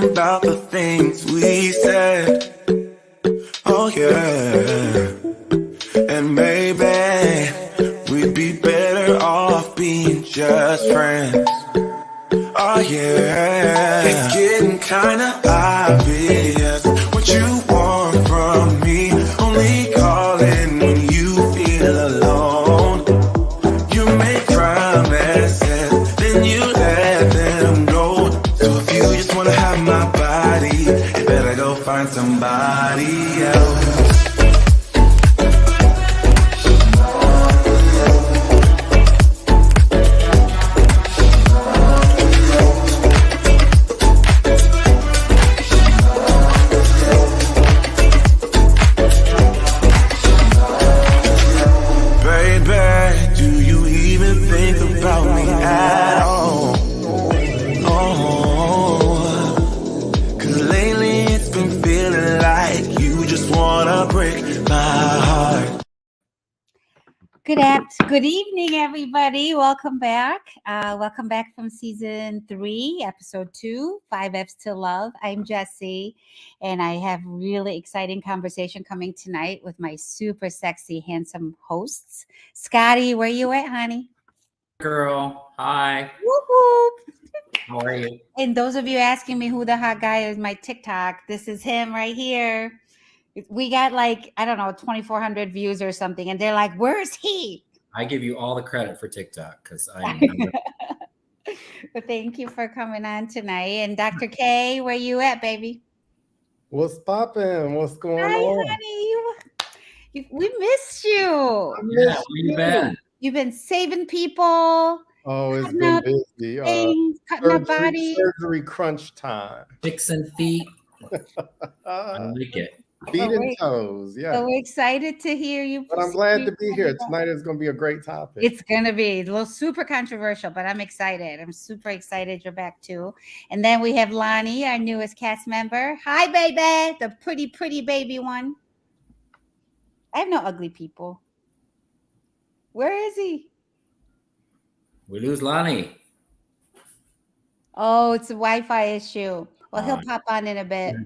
thinking about the things we said. Oh yeah. And maybe we'd be better off being just friends. Oh yeah. It's getting kinda obvious what you want from me. Only calling when you feel alone. You make promises, then you let them go. So if you just wanna have my body, you better go find somebody else. Good evening, everybody. Welcome back. Welcome back from season 3, episode 2, 5Fs to Love. I'm Jessie, and I have really exciting conversation coming tonight with my super sexy, handsome hosts. Scotty, where you at, honey? Girl, hi. Whoop, whoop. How are you? And those of you asking me who the hot guy is, my TikTok, this is him right here. We got like, I don't know, 2,400 views or something, and they're like, where's he? I give you all the credit for TikTok because I'm Well, thank you for coming on tonight. And Dr. K, where you at, baby? What's poppin'? What's going Hi, on? honey. We missed you. where you been? You've been saving people. Oh, it's been busy. Cutting up bodies. Surgery crunch time. Fixing feet. I like it. Feet and toes, yeah. So we're excited to hear you. But I'm glad to be here. Tonight is going to be a great topic. It's going to be a little super controversial, but I'm excited. I'm super excited you're back too. And then we have Lonnie, our newest cast member. Hi, baby. The pretty, pretty baby one. I have no ugly people. Where is he? We lose Lonnie. Oh, it's a Wi-Fi issue. Well, he'll pop on in a bit.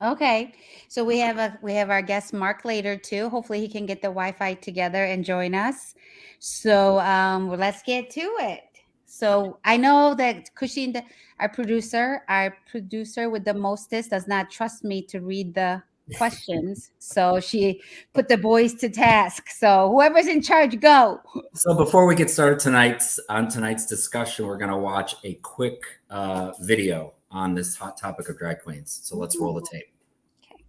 Okay, so we have our guest Mark later too. Hopefully he can get the Wi-Fi together and join us. So well, let's get to it. So I know that Kushin, our producer with the mostest, does not trust me to read the questions. So she put the boys to task. So whoever's in charge, go. So before we get started tonight's discussion, we're gonna watch a quick video on this hot topic of drag queens. So let's roll the tape. Okay.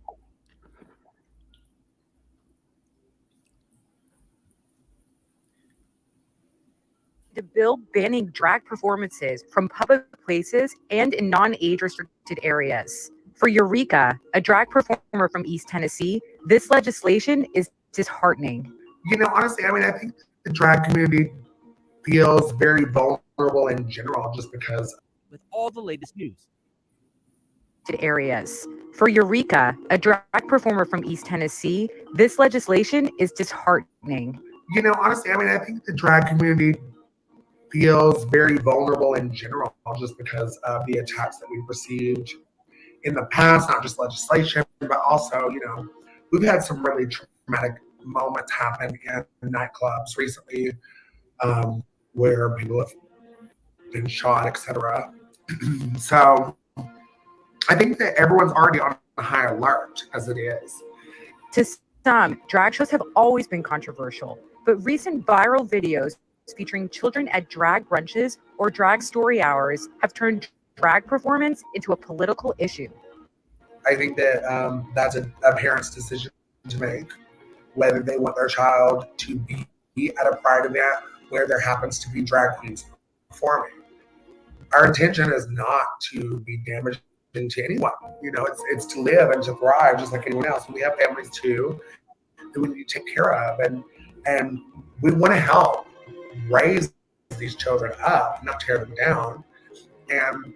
The bill banning drag performances from public places and in non-age restricted areas. For Eureka, a drag performer from East Tennessee, this legislation is disheartening. You know, honestly, I mean, I think the drag community feels very vulnerable in general just because. With all the latest news. Areas. For Eureka, a drag performer from East Tennessee, this legislation is disheartening. You know, honestly, I mean, I think the drag community feels very vulnerable in general just because of the attacks that we've received in the past, not just legislation, but also, you know, we've had some really traumatic moments happen in nightclubs recently where people have been shot, etc. So I think that everyone's already on high alert as it is. To some, drag shows have always been controversial, but recent viral videos featuring children at drag brunches or drag story hours have turned drag performance into a political issue. I think that that's a parent's decision to make, whether they want their child to be at a pride event where there happens to be drag queens performing. Our intention is not to be damaging to anyone. You know, it's to live and to thrive just like anyone else. We have families too that we need to take care of, and we want to help raise these children up, not tear them down. And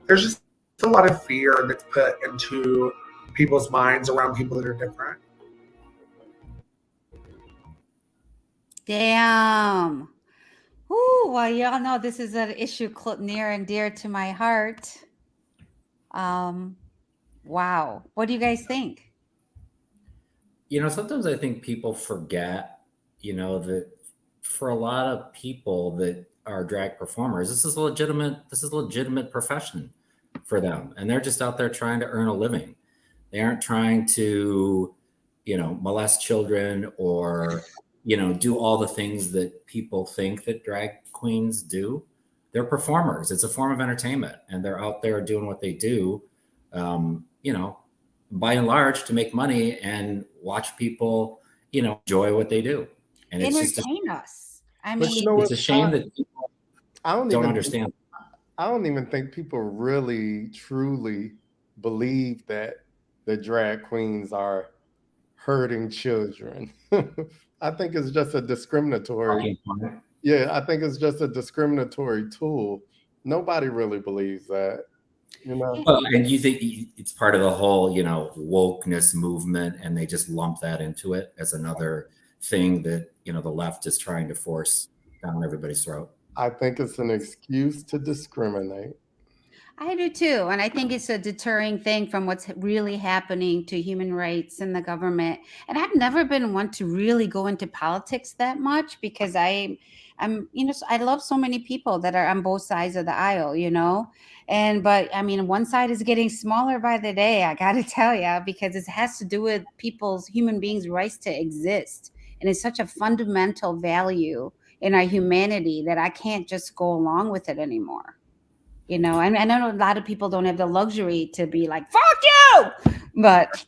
there's just a lot of fear that's put into people's minds around people that are different. Damn. Ooh, well, y'all know this is an issue near and dear to my heart. Wow. What do you guys think? Sometimes I think people forget, that for a lot of people that are drag performers, this is a legitimate profession for them. And they're just out there trying to earn a living. They aren't trying to, molest children or, do all the things that people think that drag queens do. They're performers. It's a form of entertainment, and they're out there doing what they do, by and large, to make money and watch people, enjoy what they do. And it's just Entertain us. I But you mean, know it's what? a shame that people I don't don't even understand. I don't even think people really truly believe that the drag queens are hurting children. I think it's just a discriminatory. Yeah, I think it's just a discriminatory tool. Nobody really believes that, you know. Well, and you think it's part of the whole, wokeness movement, and they just lump that into it as another thing that, the left is trying to force down everybody's throat. I think it's an excuse to discriminate. I do too. And I think it's a deterring thing from what's really happening to human rights in the government. And I've never been one to really go into politics that much because I love so many people that are on both sides of the aisle. But I mean, one side is getting smaller by the day, I got to tell you, because it has to do with human beings' rights to exist. And it's such a fundamental value in our humanity that I can't just go along with it anymore. And I know a lot of people don't have the luxury to be like, fuck you, but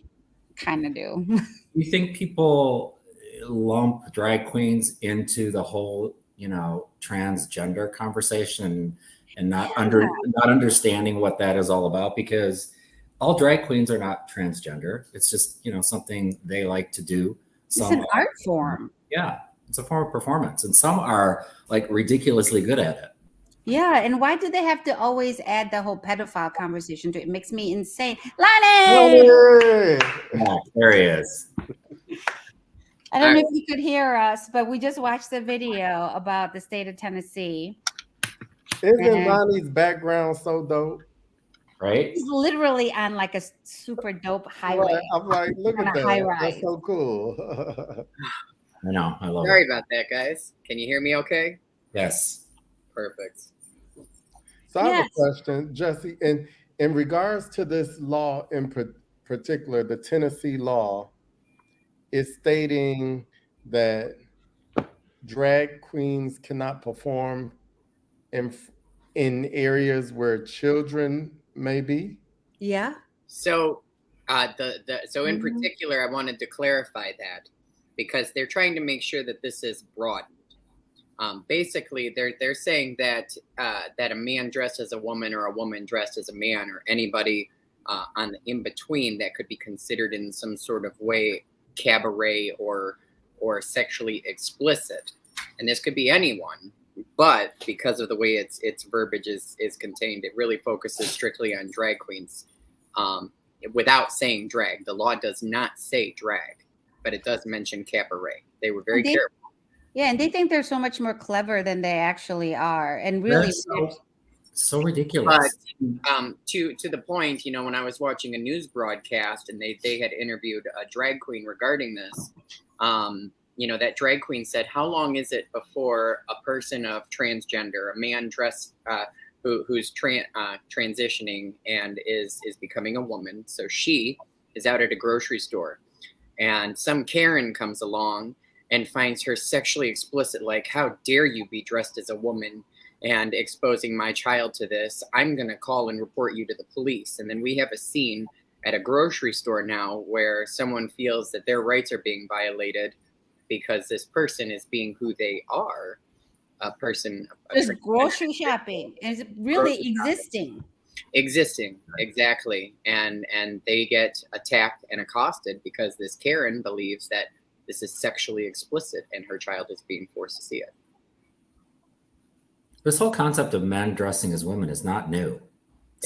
kind of do. You think people lump drag queens into the whole, transgender conversation and not understanding what that is all about? Because all drag queens are not transgender. It's just, something they like to do. It's an art form. Yeah, it's a form of performance, and some are like ridiculously good at it. Yeah, and why do they have to always add the whole pedophile conversation to it? It makes me insane. Lonnie! Yeah, there he is. I don't know if you could hear us, but we just watched the video about the state of Tennessee. Isn't Lonnie's background so dope? Right? He's literally on like a super dope highway. Right. I'm like, look at that. That's so cool. I know. I love Sorry it. about that, guys. Can you hear me okay? Yes. Perfect. So I have a question, Jessie. In regards to this law in particular, the Tennessee law is stating that drag queens cannot perform in areas where children may be. Yeah. So, in particular, I wanted to clarify that because they're trying to make sure that this is broadened. Basically, they're saying that that a man dressed as a woman or a woman dressed as a man or anybody on the in between that could be considered in some sort of way cabaret or sexually explicit, and this could be anyone. But because of the way its verbiage is contained, it really focuses strictly on drag queens. Without saying drag, the law does not say drag, but it does mention cabaret. They were very careful. Yeah, and they think they're so much more clever than they actually are, and really, so ridiculous. But to the point, when I was watching a news broadcast and they had interviewed a drag queen regarding this, that drag queen said, "How long is it before a person of transgender, a man dressed who's transitioning and is becoming a woman?" So she is out at a grocery store, and some Karen comes along and finds her sexually explicit, like, "How dare you be dressed as a woman and exposing my child to this? I'm going to call and report you to the police." And then we have a scene at a grocery store now where someone feels that their rights are being violated because this person is being who they are, a person. Just grocery shopping is really existing. Existing, exactly. And they get attacked and accosted because this Karen believes that this is sexually explicit and her child is being forced to see it. This whole concept of men dressing as women is not new.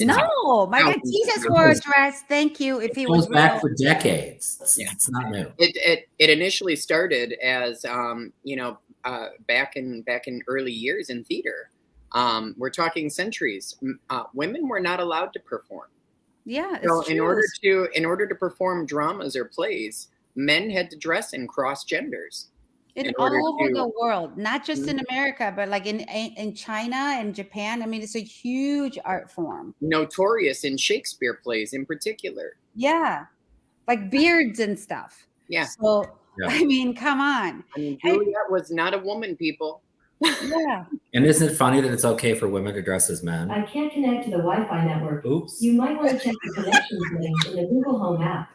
No, my God, Jesus wore a dress. Thank you. If he was back for decades, it's not new. It initially started as back in early years in theater. We're talking centuries. Women were not allowed to perform. Yeah, So it's in true. order to perform dramas or plays, men had to dress in cross genders. It's In all order over to the world, not just Mhm. in America, but like in China and Japan. I mean, it's a huge art form. Notorious in Shakespeare plays in particular. Yeah, like beards and stuff. Yeah. So Yeah. I mean, come on. I mean, Juliet was not a woman, people. Yeah. And isn't it funny that it's okay for women to dress as men? I can't connect to the Wi-Fi network. Oops. You might want to check the connections link in the Google Home app.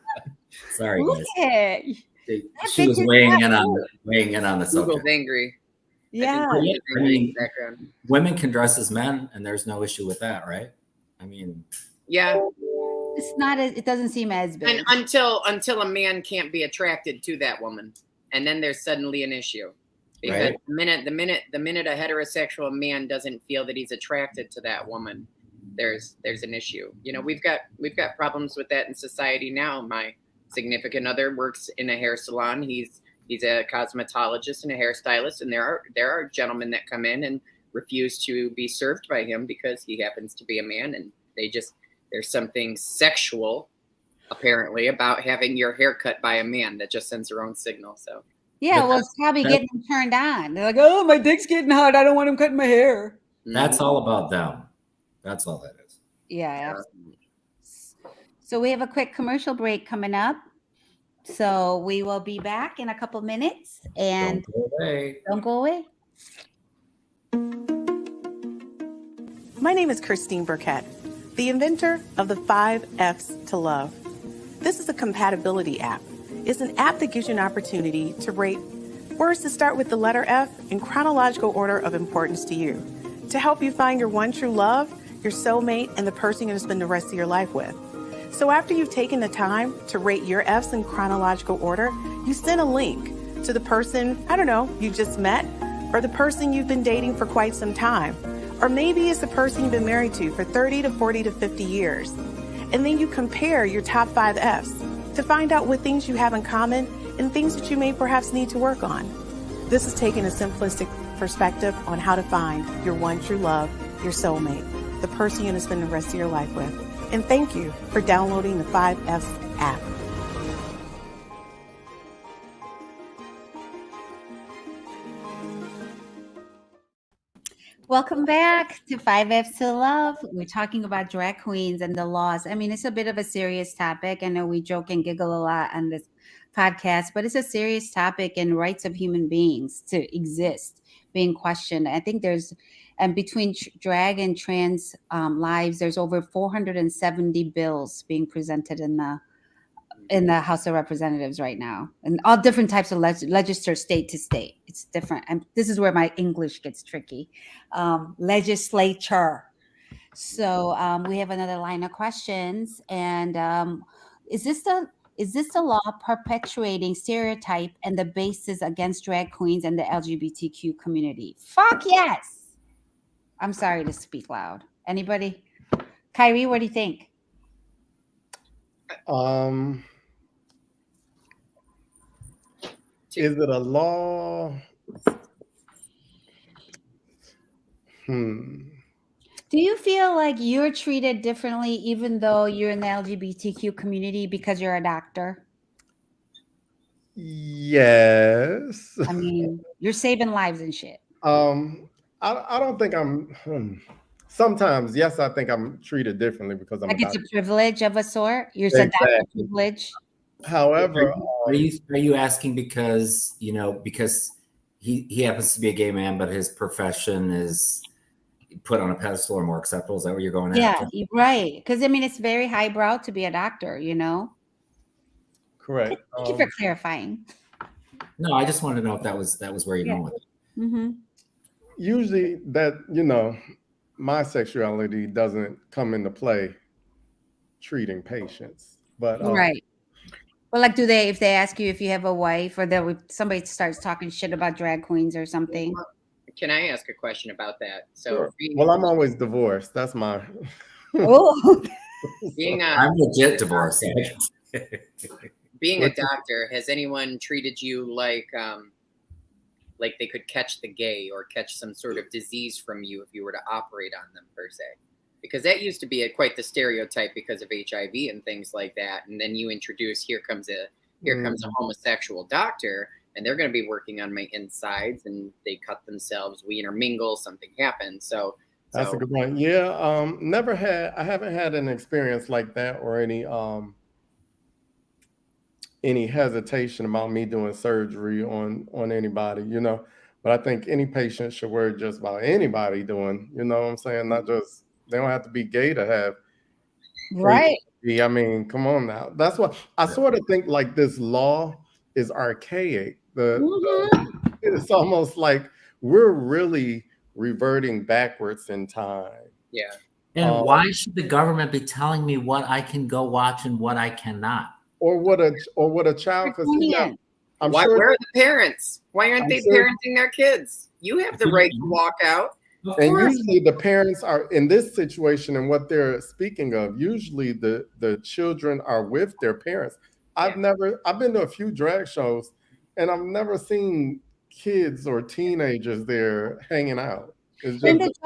Sorry, Look guys. at it. That She was bitch is weighing in hot, on too. the Google's subject. angry. Yeah. I think I mean, in the background. women can dress as men, and there's no issue with that, right? I mean, Yeah. It's not as, it doesn't seem as big. And until a man can't be attracted to that woman, and then there's suddenly an issue. Because Right. the minute a heterosexual man doesn't feel that he's attracted to that woman, there's an issue. You know, we've got problems with that in society now. My significant other works in a hair salon. He's a cosmetologist and a hairstylist, and there are gentlemen that come in and refuse to be served by him because he happens to be a man, and there's something sexual apparently about having your hair cut by a man that just sends their own signal. So Yeah, But well, it's probably that- getting them turned on. They're like, oh, my dick's getting hard. I don't want him cutting my hair. that's all about them. That's all that is. Yeah, absolutely. So we have a quick commercial break coming up. So we will be back in a couple minutes. And Don't go away. don't go away. My name is Christine Burkett, the inventor of the 5 F's to Love. This is a compatibility app. It's an app that gives you an opportunity to rate words that start with the letter F in chronological order of importance to you, to help you find your one true love, your soulmate, and the person you're going to spend the rest of your life with. So after you've taken the time to rate your F's in chronological order, you send a link to the person, I don't know, you just met, or the person you've been dating for quite some time. Or maybe it's the person you've been married to for 30 to 40 to 50 years. And then you compare your top 5 F's to find out what things you have in common and things that you may perhaps need to work on. This is taking a simplistic perspective on how to find your one true love, your soulmate, the person you're going to spend the rest of your life with. And thank you for downloading the 5 F's app. Welcome back to 5 F's to Love. We're talking about drag queens and the laws. I mean, it's a bit of a serious topic. I know we joke and giggle a lot on this podcast, but it's a serious topic, and rights of human beings to exist being questioned. I think there's, and between drag and trans lives, there's over 470 bills being presented in the House of Representatives right now, and all different types of legislature, state to state. It's different, and this is where my English gets tricky. Legislature. So we have another line of questions, and is this the law perpetuating stereotype and the basis against drag queens and the LGBTQ community? Fuck yes. I'm sorry to speak loud. Anybody? Kairi, what do you think? Is it a law? Do you feel like you're treated differently even though you're in the LGBTQ community because you're a doctor? Yes. I mean, you're saving lives and shit. I don't think I'm. Sometimes, yes, I think I'm treated differently because I'm Like a it's a doctor. privilege of a sort. You're a doctor Exactly. privilege. However, Are you asking because he happens to be a gay man, but his profession is put on a pedestal or more acceptable? Is that what you're going Yeah, after? right. Because I mean, it's very highbrow to be a doctor. You know. correct. Thank you for clarifying. No, I just wanted to know if that was where you're Yeah. going with it. Mm-hmm. Usually, that my sexuality doesn't come into play treating patients, but Right. Well, like, if they ask you if you have a wife, or somebody starts talking shit about drag queens or something? Can I ask a question about that? So, Sure. Well, I'm always divorced. That's my. Oh, I'm legit divorced. being a doctor, has anyone treated you like they could catch the gay or catch some sort of disease from you if you were to operate on them, per se? because that used to be quite the stereotype because of HIV and things like that. And then you introduce here comes a homosexual doctor, and they're going to be working on my insides, and they cut themselves, we intermingle, something happens. So that's a good point. Yeah, I haven't had an experience like that or any hesitation about me doing surgery on anybody, you know. But I think any patient should worry just about anybody doing, you know what I'm saying? Not just, they don't have to be gay to have Right. HIV. I mean, come on now. That's why I sort of think like this law is archaic. It's almost like we're really reverting backwards in time. Yeah. And why should the government be telling me what I can go watch and what I cannot? Or what a child could see now. Where are the parents? Why aren't they parenting their kids? You have the right to walk out. And usually the parents are in this situation, and what they're speaking of, usually the children are with their parents. I've been to a few drag shows, and I've never seen kids or teenagers there hanging out. It's just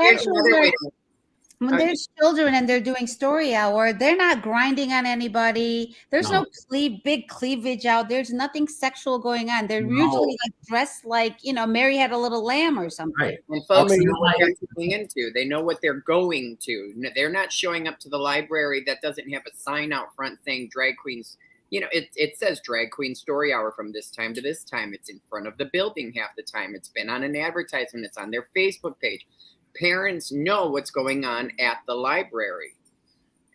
when there's children and they're doing story hour, they're not grinding on anybody. There's no big cleavage out. There's nothing sexual going on. They're usually like dressed like, you know, Mary Had a Little Lamb or something. Right. And folks know what they're going into. They know what they're going to. They're not showing up to the library that doesn't have a sign out front saying drag queens. You know, it says drag queen story hour from this time to this time. It's in front of the building half the time. It's been on an advertisement. It's on their Facebook page. Parents know what's going on at the library.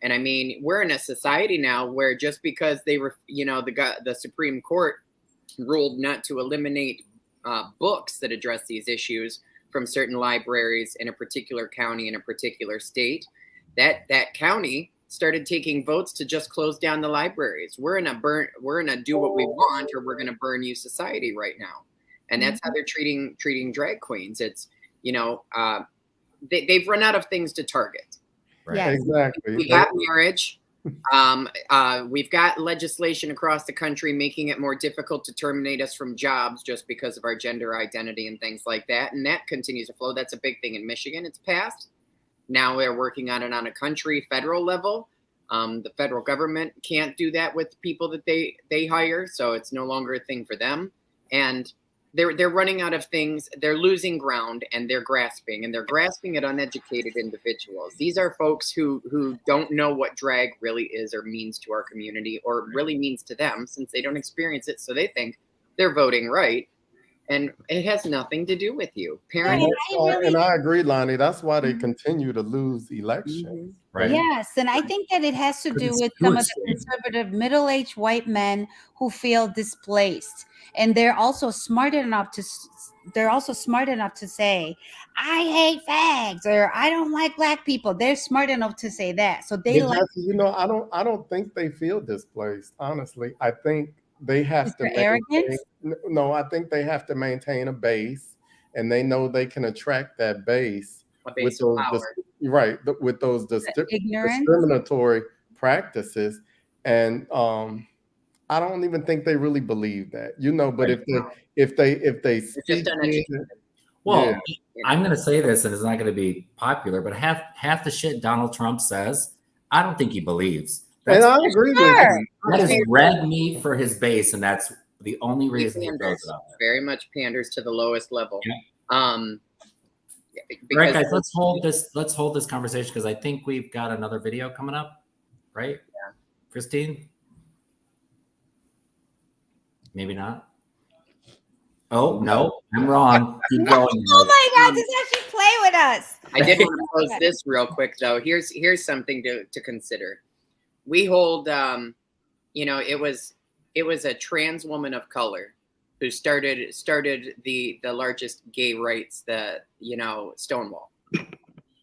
And I mean, we're in a society now where just because they were, you know, the Supreme Court ruled not to eliminate books that address these issues from certain libraries in a particular county in a particular state, that county started taking votes to just close down the libraries. We're in a do what we want or we're going to burn you society right now. And that's how they're treating drag queens. It's, you know, they've run out of things to target. Right. Yes. Exactly. We got marriage. We've got legislation across the country making it more difficult to terminate us from jobs just because of our gender identity and things like that. And that continues to flow. That's a big thing in Michigan. It's passed. Now they're working on it on a federal level. The federal government can't do that with people that they hire. So it's no longer a thing for them. And they're running out of things. They're losing ground and they're grasping at uneducated individuals. These are folks who don't know what drag really is or means to our community or really means to them since they don't experience it. So they think they're voting right. And it has nothing to do with you. Parents. And I agree, Lonnie. That's why they continue to lose elections. Right. Yes, and I think that it has to do with some of the conservative middle-aged white men who feel displaced, and they're also smart enough to say, "I hate fags" or "I don't like black people." They're smart enough to say that, so they like. You know, I don't think they feel displaced. Honestly, I think they have to. No, I think they have to maintain a base, and they know they can attract that base. With those discriminatory practices, and I don't even think they really believe that, you know. But if they well, I'm going to say this, and it's not going to be popular, but half the shit Donald Trump says, I don't think he believes. And I agree with you. That is red meat for his base, and that's the only reason he goes up there. Very much panders to the lowest level. Yeah. Right, guys, let's hold this conversation because I think we've got another video coming up, right? Yeah. Christine? Maybe not. Oh, no, I'm wrong. Keep going. Oh my God, this actually play with us. I did want to close this real quick, though. Here's something to consider. We hold, you know, it was a trans woman of color who started the largest gay rights, Stonewall.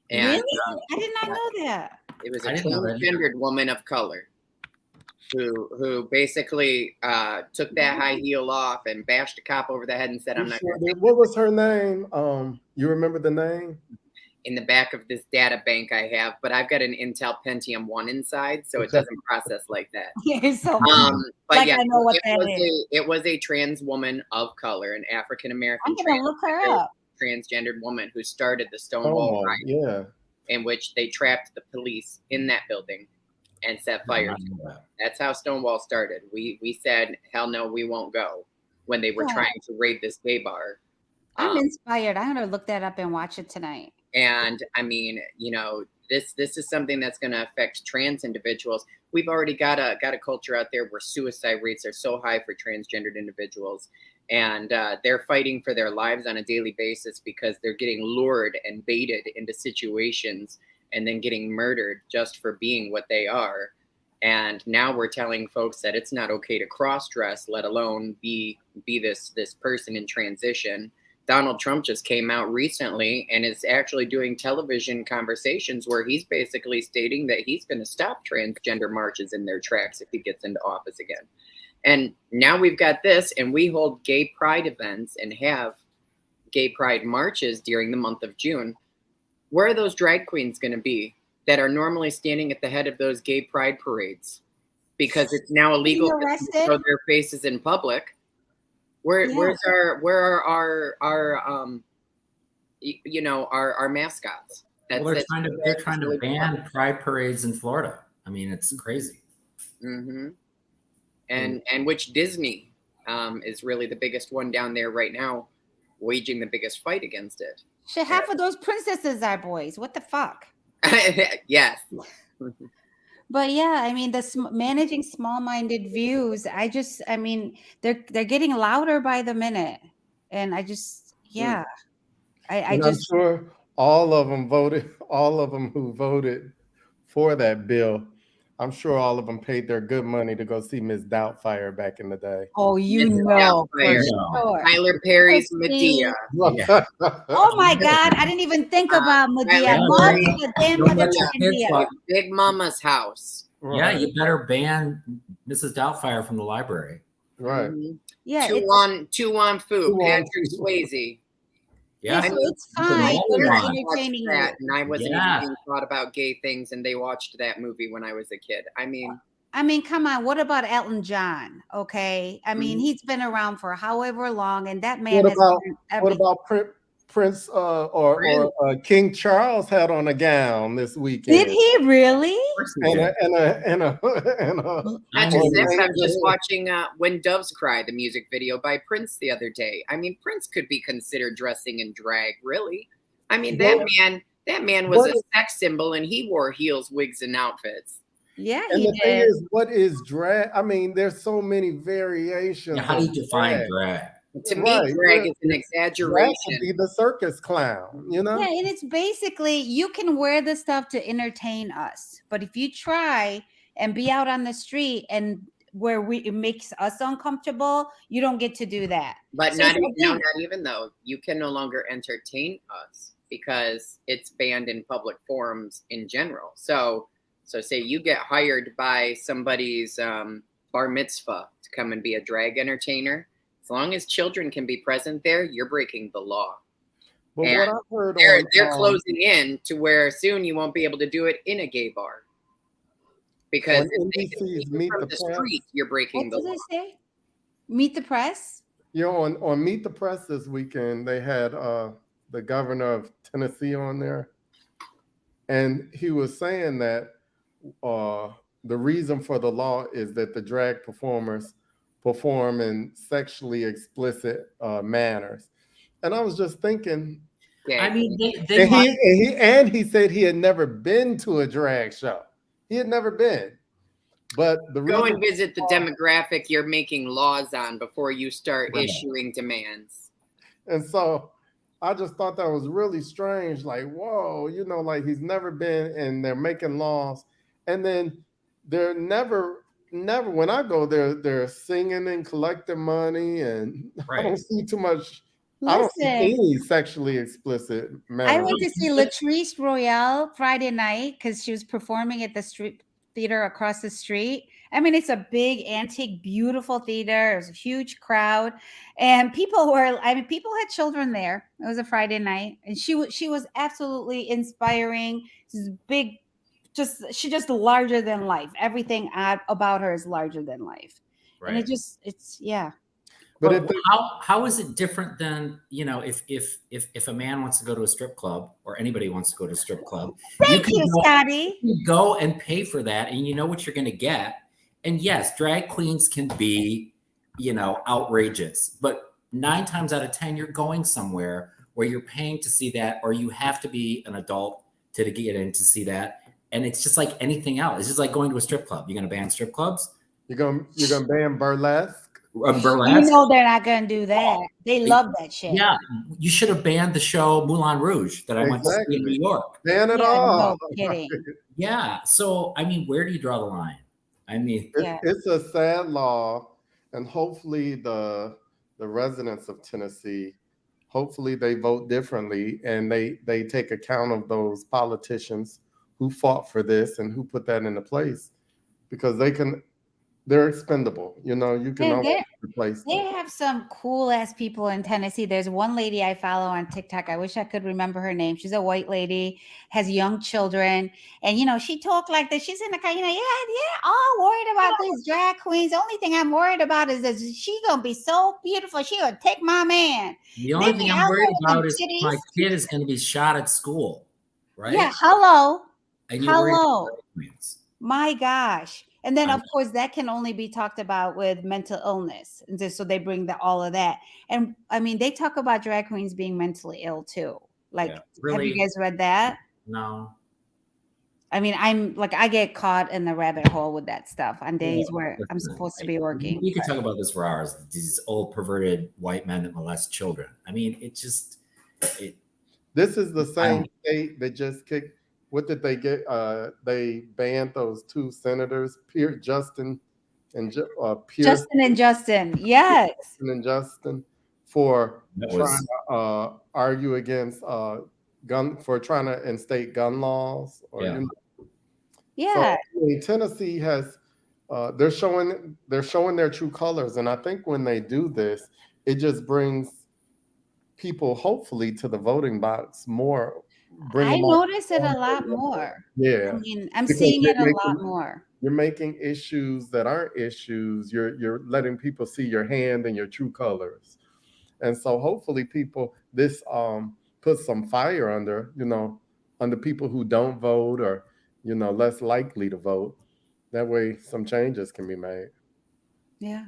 And, really? I did not know that. It was a transgendered woman of color who basically took that high heel off and bashed a cop over the head and said, "I'm not." What was her name? You remember the name? In the back of this data bank I have, but I've got an Intel Pentium 1 inside, so it doesn't process like that. So but like yeah, I know what that is. It was a trans woman of color, an African American I'm gonna look her up. Transgendered woman who started the Stonewall riot. Yeah, in which they trapped the police in that building and set fire to it. That's how Stonewall started. We said, hell no, we won't go when they were trying to raid this gay bar. I'm inspired. I'm going to look that up and watch it tonight. And I mean, you know, this is something that's going to affect trans individuals. We've already got a culture out there where suicide rates are so high for transgendered individuals, and they're fighting for their lives on a daily basis because they're getting lured and baited into situations and then getting murdered just for being what they are. And now we're telling folks that it's not okay to cross-dress, let alone be this person in transition. Donald Trump just came out recently and is actually doing television conversations where he's basically stating that he's going to stop transgender marches in their tracks if he gets into office again. And now we've got this, and we hold gay pride events and have gay pride marches during the month of June. Where are those drag queens going to be that are normally standing at the head of those gay pride parades? Because it's now illegal to show their faces in public. Where are our mascots? They're trying to ban pride parades in Florida. I mean, it's crazy. Mm-hmm. And which Disney is really the biggest one down there right now, waging the biggest fight against it. Shit, half of those princesses are boys. What the fuck? Yes. But yeah, I mean, managing small-minded views. I mean, they're getting louder by the minute, and I just, yeah, I'm sure all of them voted. All of them who voted for that bill, I'm sure all of them paid their good money to go see Miss Doubtfire back in the day. Oh, you know, for sure. Tyler Perry's Medea. Yeah. Oh my God, I didn't even think about Medea. Big Mama's house. Right. Yeah, you better ban Mrs. Doubtfire from the library. Right. Mm-hmm. Yeah. Tu-Wan Fu, Patrick Swayze. Yeah, so it's fine. We're entertaining that, and I wasn't even thought about gay things, and they watched that movie when I was a kid. I mean, come on. What about Elton John? Okay, I mean, he's been around for however long, and that man. What about Prince or King Charles had on a gown this weekend? Did he really? And not just this. I'm just watching "When Doves Cry," the music video by Prince the other day. I mean, Prince could be considered dressing in drag, really. I mean, that man was a sex symbol, and he wore heels, wigs, and outfits. Yeah, and the thing is, what is drag? I mean, there's so many variations. Yeah, how do you define drag? To me, drag is an exaggeration. Drag be the circus clown, you know? Yeah, and it's basically, you can wear the stuff to entertain us, but if you try and be out on the street and where it makes us uncomfortable, you don't get to do that. But not even though you can no longer entertain us because it's banned in public forums in general. So say you get hired by somebody's bar mitzvah to come and be a drag entertainer. As long as children can be present there, you're breaking the law. But and what I've heard they're closing in to where soon you won't be able to do it in a gay bar. Because if they can see you from the street, you're breaking the law. What did they say? Meet the Press? You know, on Meet the Press this weekend, they had the governor of Tennessee on there. And he was saying that the reason for the law is that the drag performers perform in sexually explicit manners. And I was just thinking, I mean, he said he had never been to a drag show. He had never been. But go and visit the demographic you're making laws on before you start issuing demands. And so I just thought that was really strange. Like, whoa, you know, like he's never been, and they're making laws. And then they're never, when I go there, they're singing and collecting money, and I don't see too much. I don't see any sexually explicit manner. I went to see Latrice Royale Friday night because she was performing at the street theater across the street. I mean, it's a big, antique, beautiful theater. It was a huge crowd, and people had children there. It was a Friday night, and she was absolutely inspiring. She's big. She's just larger than life. Everything about her is larger than life. Right. And it's But how is it different than, you know, if a man wants to go to a strip club or anybody wants to go to a strip club, Thank you, Scotty. You can go and pay for that, and you know what you're going to get. And yes, drag queens can be, you know, outrageous, but 9 times out of 10, you're going somewhere where you're paying to see that, or you have to be an adult to get in to see that. And it's just like anything else. It's just like going to a strip club. You're going to ban strip clubs? You're going to ban burlesque? Burlesque? You know they're not going to do that. They love that shit. Yeah, you should have banned the show Moulin Rouge that I went to see in New York. Ban it all. No kidding. Yeah, so I mean, where do you draw the line? I mean, it's a sad law, and hopefully the residents of Tennessee, hopefully they vote differently and they take account of those politicians who fought for this and who put that into place, because they're expendable. You know, you can always replace them. They have some cool ass people in Tennessee. There's one lady I follow on TikTok. I wish I could remember her name. She's a white lady, has young children. And, you know, she talked like this. She's in the car, you know, all worried about these drag queens. The only thing I'm worried about is that she going to be so beautiful. She going to take my man. The only thing I'm worried about is my kid is going to be shot at school, right? Yeah, hello. And hello. My gosh. And then, of course, that can only be talked about with mental illness. And so they bring all of that. And I mean, they talk about drag queens being mentally ill, too. Like, really? Have you guys read that? No. I mean, I get caught in the rabbit hole with that stuff on days where I'm supposed to be working. We could talk about this for hours. These old perverted white men that molest children. I mean, this is the same state that just kicked. What did they get? They banned those 2 senators, Justin and Justin. Yes. Justin and Justin, for trying to argue against trying to instate gun laws. So, Tennessee has they're showing their true colors, and I think when they do this, it just brings people hopefully to the voting box more. I notice it a lot more. Yeah, I mean, I'm seeing it a lot more. You're making issues that aren't issues. You're letting people see your hand and your true colors, and so hopefully this puts some fire under people who don't vote or less likely to vote. That way, some changes can be made. Yeah.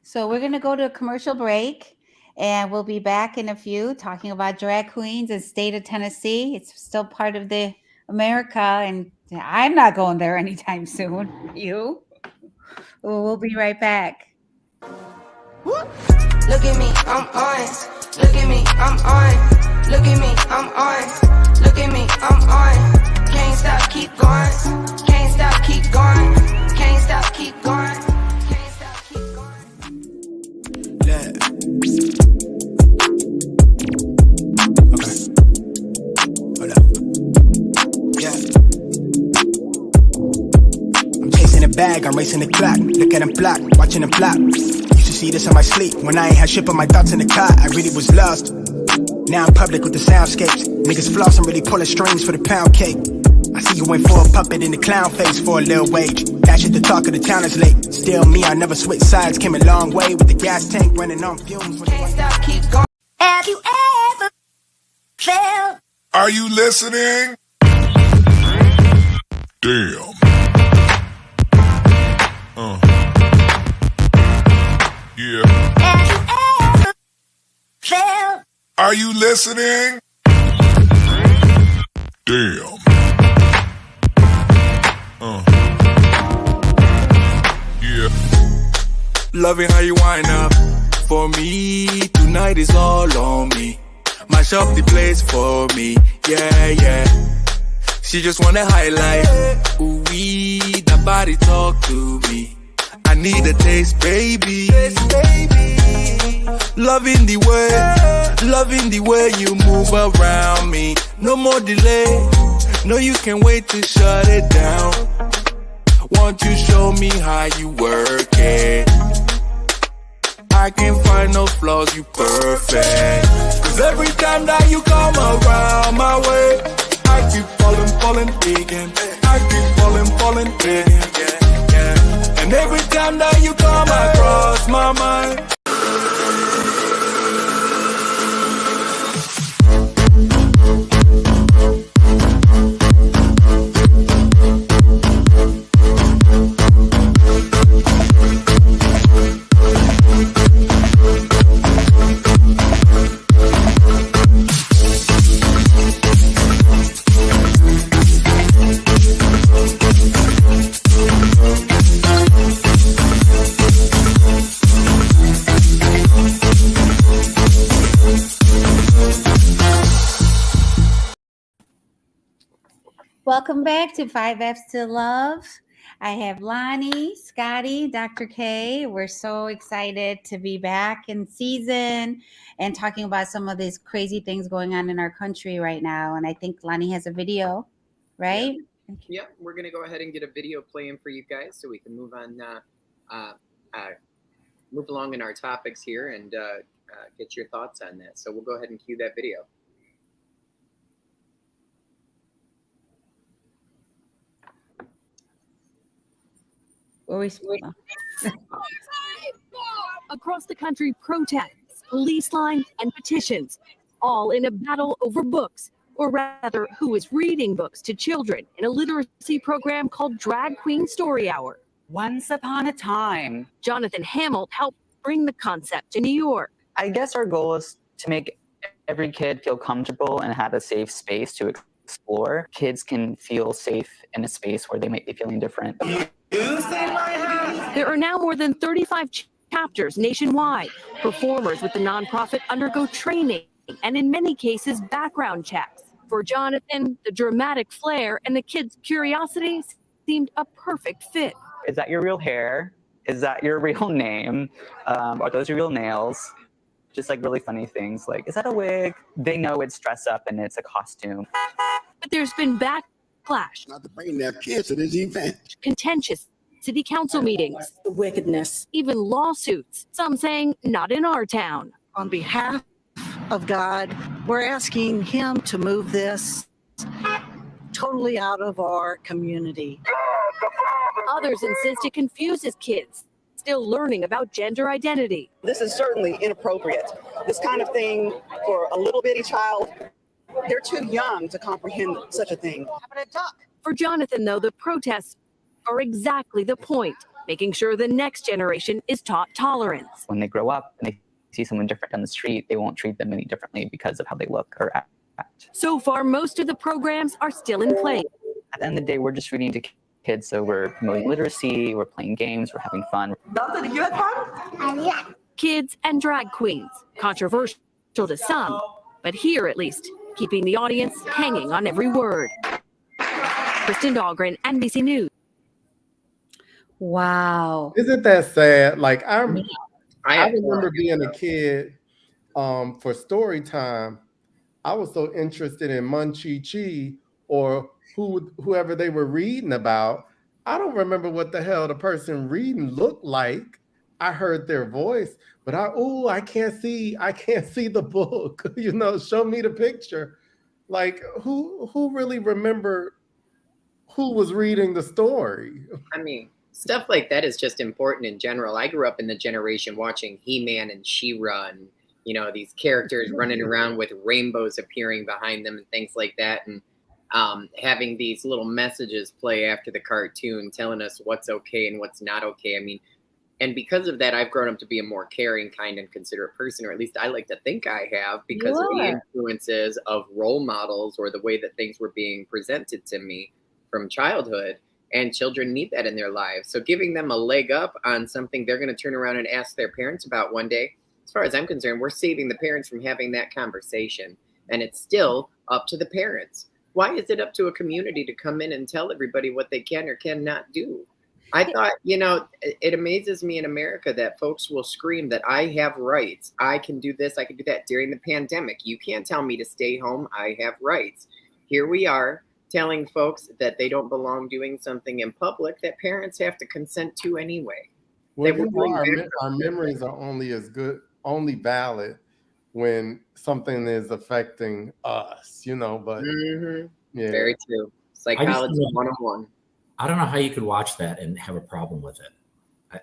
So we're gonna go to a commercial break. And we'll be back in a few talking about drag queens and state of Tennessee. It's still part of the America, and I'm not going there anytime soon. You? We'll be right back. Look at me, I'm on. Look at me, I'm on. Look at me, I'm on. Look at me, I'm on. Can't stop, keep going. Can't stop, keep going. Can't stop, keep going. Can't stop, keep going. Yeah. Bag, I'm racing the clock. Look at them block, watching them flop. Used to see this on my sleep when I ain't had shit but my thoughts in the car. I really was lost. Now I'm public with the soundscapes. Niggas floss, I'm really pulling strings for the pound cake. I see you went for a puppet in the clown face for a little wage. That shit, the talk of the town is late. Still me, I never switch sides. Came a long way with the gas tank running on fumes. Can't stop, keep going. Have you ever felt? Are you listening? Damn. Yeah. Have you ever felt? Are you listening? Damn. Yeah. Loving how you wind up for me. Tonight is all on me. Mash up the place for me. Yeah, yeah. She just wanna highlight. Ooh, that body talk to me. I need a taste, baby. Loving the way you move around me. No more delay. No, you can't wait to shut it down. Won't you show me how you work it? I can't find no flaws, you perfect. Cause every time that you come around my way, I keep falling again. I keep falling again. And every time that you come across my mind, welcome back to 5Fs to Love. I have Lonnie, Scotty, Dr. K. We're so excited to be back in season and talking about some of these crazy things going on in our country right now. And I think Lonnie has a video, right? Yep, we're going to go ahead and get a video playing for you guys so we can move on, move along in our topics here and get your thoughts on that. So we'll go ahead and cue that video. Across the country, protests, police lines, and petitions, all in a battle over books, or rather, who is reading books to children in a literacy program called Drag Queen Story Hour. Once upon a time. Jonathan Hamill helped bring the concept to New York. I guess our goal is to make every kid feel comfortable and have a safe space to explore. Kids can feel safe in a space where they might be feeling different. There are now more than 35 chapters nationwide. Performers with the nonprofit undergo training and in many cases background checks. For Jonathan, the dramatic flair and the kids' curiosity seemed a perfect fit. Is that your real hair? Is that your real name? Are those your real nails? Just like really funny things like, is that a wig? They know it's dress up and it's a costume. But there's been backlash. Not to bring their kids to this event. Contentious city council meetings. The wickedness. Even lawsuits. Some saying, not in our town. On behalf of God, we're asking him to move this totally out of our community. Others insist it confuses kids still learning about gender identity. This is certainly inappropriate. This kind of thing for a little bitty child, they're too young to comprehend such a thing. For Jonathan, though, the protests are exactly the point, making sure the next generation is taught tolerance. When they grow up and they see someone different on the street, they won't treat them any differently because of how they look or act. So far, most of the programs are still in place. At the end of the day, we're just reading to kids, so we're promoting literacy, we're playing games, we're having fun. You had fun? Kids and drag queens, controversial to some, but here at least, keeping the audience hanging on every word. Kristen Dahlgren, NBC News. Wow. Isn't that sad? Like I remember being a kid for story time. I was so interested in Munchie Chi or whoever they were reading about. I don't remember what the hell the person reading looked like. I heard their voice, but I can't see the book. You know, show me the picture. Like who really remembered who was reading the story? I mean, stuff like that is just important in general. I grew up in the generation watching He-Man and She-Ra, and you know, these characters running around with rainbows appearing behind them and things like that, and having these little messages play after the cartoon telling us what's okay and what's not okay. I mean, and because of that, I've grown up to be a more caring, kind, and considerate person, or at least I like to think I have, because of the influences of role models or the way that things were being presented to me from childhood. And children need that in their lives. So giving them a leg up on something they're going to turn around and ask their parents about one day, as far as I'm concerned, we're saving the parents from having that conversation. And it's still up to the parents. Why is it up to a community to come in and tell everybody what they can or cannot do? I thought, you know, it amazes me in America that folks will scream that I have rights. I can do this, I can do that. During the pandemic, you can't tell me to stay home. I have rights. Here we are telling folks that they don't belong doing something in public that parents have to consent to anyway. Well, our memories are only valid when something is affecting us, you know, but yeah. Very true. Psychology 101. I don't know how you could watch that and have a problem with it.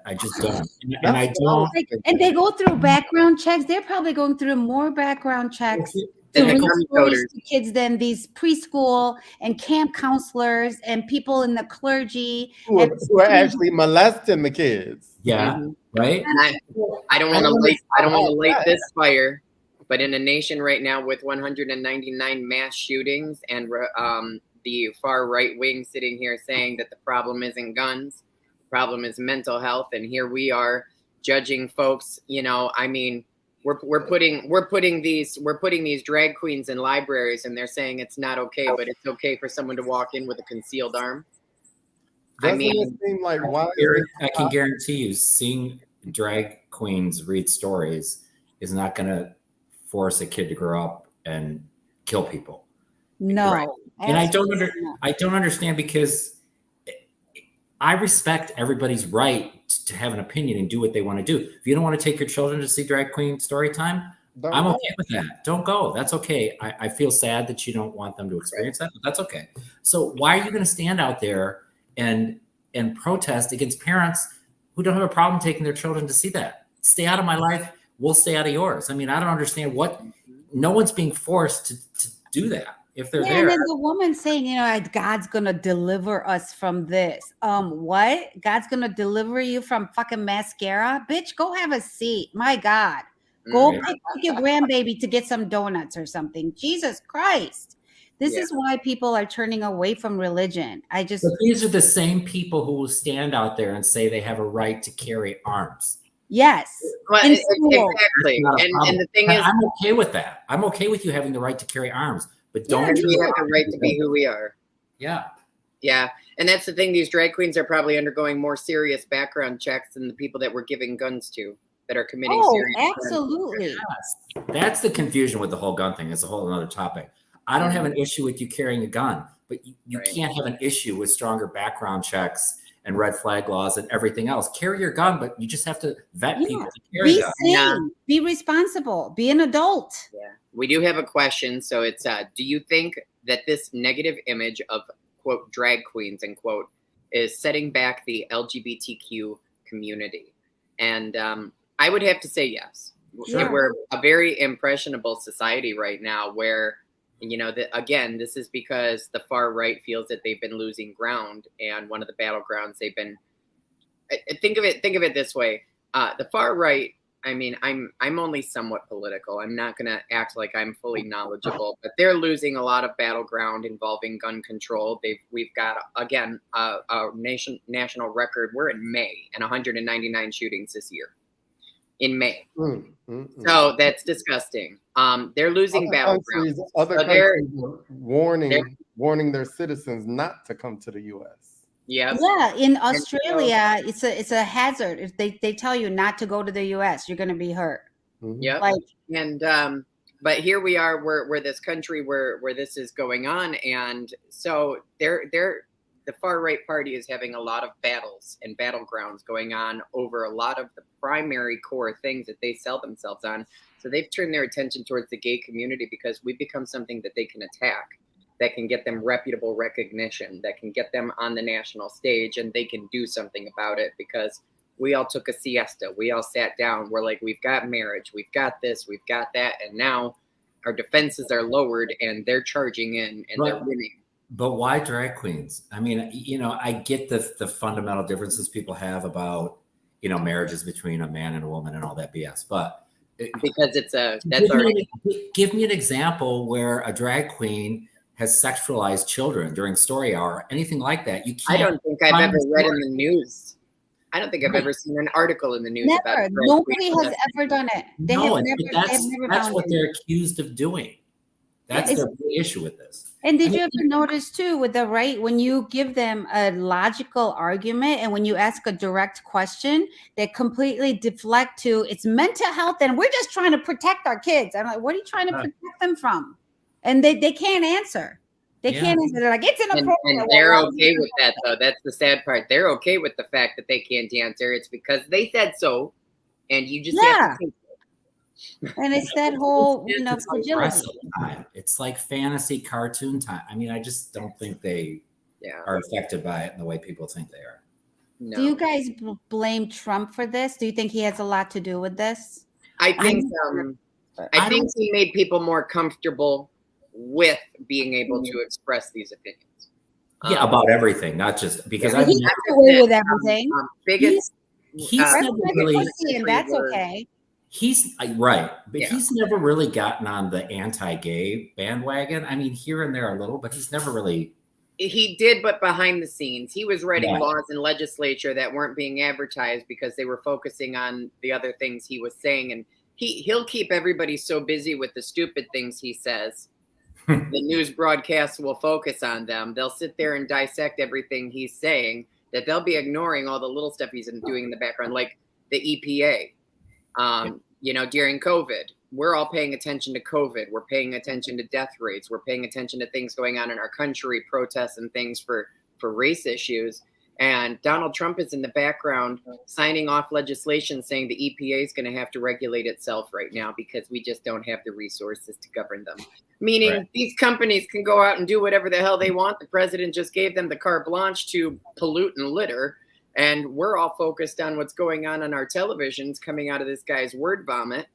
I just don't. And I don't. And they go through background checks. They're probably going through more background checks to read stories to kids than these preschool and camp counselors and people in the clergy who are actually molesting the kids. Yeah, right. And I don't want to light this fire, but in a nation right now with 199 mass shootings and the far right wing sitting here saying that the problem isn't guns, the problem is mental health, and here we are judging folks. You know, I mean, we're putting these drag queens in libraries, and they're saying it's not okay, but it's okay for someone to walk in with a concealed arm. Doesn't it seem like I can guarantee you, seeing drag queens read stories is not going to force a kid to grow up and kill people. No, right? And I don't understand, because I respect everybody's right to have an opinion and do what they want to do. If you don't want to take your children to see drag queen story time, I'm okay with that. Don't go. That's okay. I feel sad that you don't want them to experience that, but that's okay. So why are you going to stand out there and protest against parents who don't have a problem taking their children to see that? Stay out of my life. We'll stay out of yours. I mean, I don't understand no one's being forced to do that. If they're there. And then the woman saying, you know, God's gonna deliver us from this. What? God's gonna deliver you from fucking mascara? Bitch, go have a seat. My God. Go pick your grandbaby to get some donuts or something. Jesus Christ. This is why people are turning away from religion. But these are the same people who will stand out there and say they have a right to carry arms. Yes. Well, exactly. And the thing is, I'm okay with that. I'm okay with you having the right to carry arms. But don't we have the right to be who we are? Yeah. Yeah. And that's the thing. These drag queens are probably undergoing more serious background checks than the people that we're giving guns to, that are committing serious absolutely. Yes. That's the confusion with the whole gun thing. It's a whole other topic. I don't have an issue with you carrying a gun, but you can't have an issue with stronger background checks and red flag laws and everything else. Carry your gun, but you just have to vet people to carry Be them. sane, be responsible, be an adult. Yeah. We do have a question. So it's, do you think that this negative image of, quote, drag queens, end quote, is setting back the LGBTQ community? And I would have to say yes. Sure. We're a very impressionable society right now where, you know, again, this is because the far right feels that they've been losing ground, and one of the battlegrounds they've been. Think of it this way: the far right. I mean, I'm only somewhat political. I'm not going to act like I'm fully knowledgeable, but they're losing a lot of battleground involving gun control. We've got again a national record. We're in May and 199 shootings this year. In May. So that's disgusting. They're losing battlegrounds. Other countries are warning their citizens not to come to the U.S. Yeah. Yeah. In Australia, it's a hazard. If they tell you not to go to the U.S., you're going to be hurt. Yeah. But here we are, we're this country where this is going on, and so the far right party is having a lot of battles and battlegrounds going on over a lot of the primary core things that they sell themselves on. So they've turned their attention towards the gay community because we've become something that they can attack, that can get them reputable recognition, that can get them on the national stage, and they can do something about it because we all took a siesta. We all sat down. We're like, we've got marriage, we've got this, we've got that. And now our defenses are lowered and they're charging in and they're winning. But why drag queens? I mean, you know, I get the fundamental differences people have about, you know, marriages between a man and a woman and all that BS. But because give me an example where a drag queen has sexualized children during story hour, anything like that. You can't. I don't think I've ever read in the news. I don't think I've ever seen an article in the news about it. Nobody has ever done it. That's what they're accused of doing. That's the issue with this. And did you ever notice too with the right, when you give them a logical argument and when you ask a direct question, they completely deflect to it's mental health and we're just trying to protect our kids. I'm like, what are you trying to protect them from? And they can't answer. They can't answer. They're like, it's inappropriate. And they're okay with that, though. That's the sad part. They're okay with the fact that they can't answer. It's because they said so, and you just have to think. And it's that whole, you know, fragility. It's like fantasy cartoon time. I mean, I just don't think they are affected by it in the way people think they are. No. Do you guys blame Trump for this? Do you think he has a lot to do with this? I think he made people more comfortable with being able to express these opinions. Yeah, about everything, not just because he got away with everything. He's never really, and that's okay. He's right, but he's never really gotten on the anti-gay bandwagon. I mean, here and there a little, but he's never really. He did, but behind the scenes, he was writing laws in legislature that weren't being advertised because they were focusing on the other things he was saying. And he'll keep everybody so busy with the stupid things he says. The news broadcasts will focus on them. They'll sit there and dissect everything he's saying, that they'll be ignoring all the little stuff he's doing in the background, like the EPA. During COVID, we're all paying attention to COVID. We're paying attention to death rates. We're paying attention to things going on in our country, protests and things for race issues. And Donald Trump is in the background signing off legislation saying the EPA is going to have to regulate itself right now because we just don't have the resources to govern them. Meaning these companies can go out and do whatever the hell they want. The president just gave them the carte blanche to pollute and litter. And we're all focused on what's going on our televisions coming out of this guy's word vomit.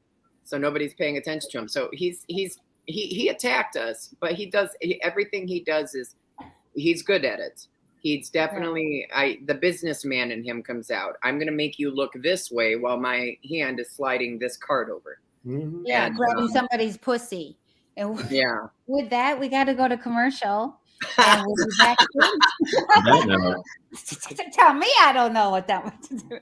So nobody's paying attention to him. So he attacked us, but everything he does is he's good at it. He's definitely the businessman in him comes out. I'm going to make you look this way while my hand is sliding this card over. Mm-hmm. Yeah, grabbing somebody's pussy. And with that, we got to go to commercial. And we'll be back soon. Tell me I don't know what that was to do.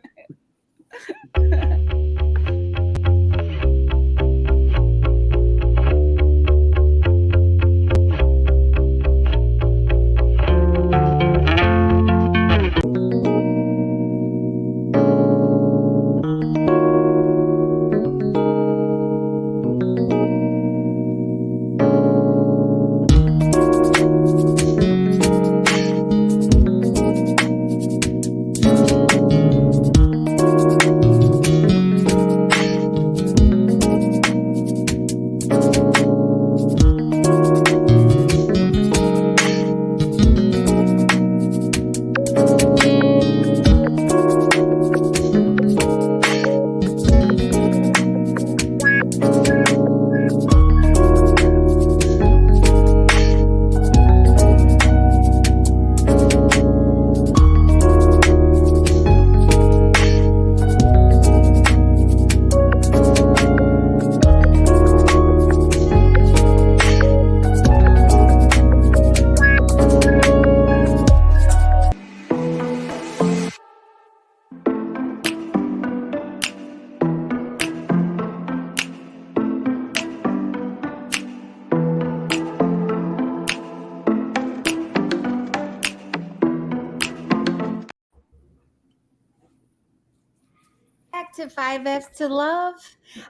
To 5Fs to Love.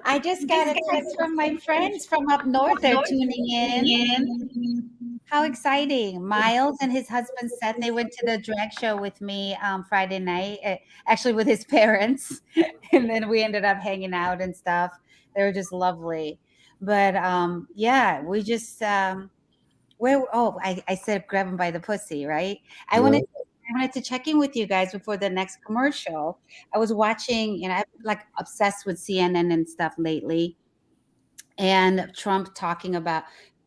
I just got a text from my friends from up north. They're tuning in. How exciting. Miles and his husband Seth, they went to the drag show with me Friday night, actually with his parents. And then we ended up hanging out and stuff. They were just lovely. But we just, I said grab him by the pussy, right? I wanted to check in with you guys before the next commercial. I was watching, I'm like obsessed with CNN and stuff lately. And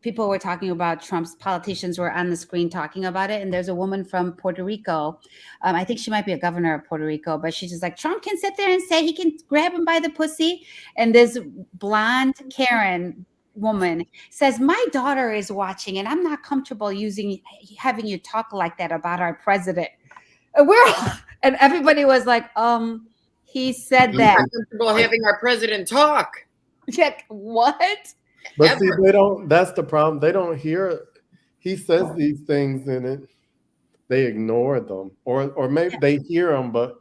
people were talking about Trump's politicians were on the screen talking about it. And there's a woman from Puerto Rico. I think she might be a governor of Puerto Rico, but she's just like, Trump can sit there and say he can grab him by the pussy. And this blonde Karen woman says, my daughter is watching and I'm not comfortable having you talk like that about our president. And everybody was like, he said that. I'm not comfortable having our president talk. Like, what? But see, that's the problem. They don't hear, he says these things and they ignore them. Or maybe they hear them, but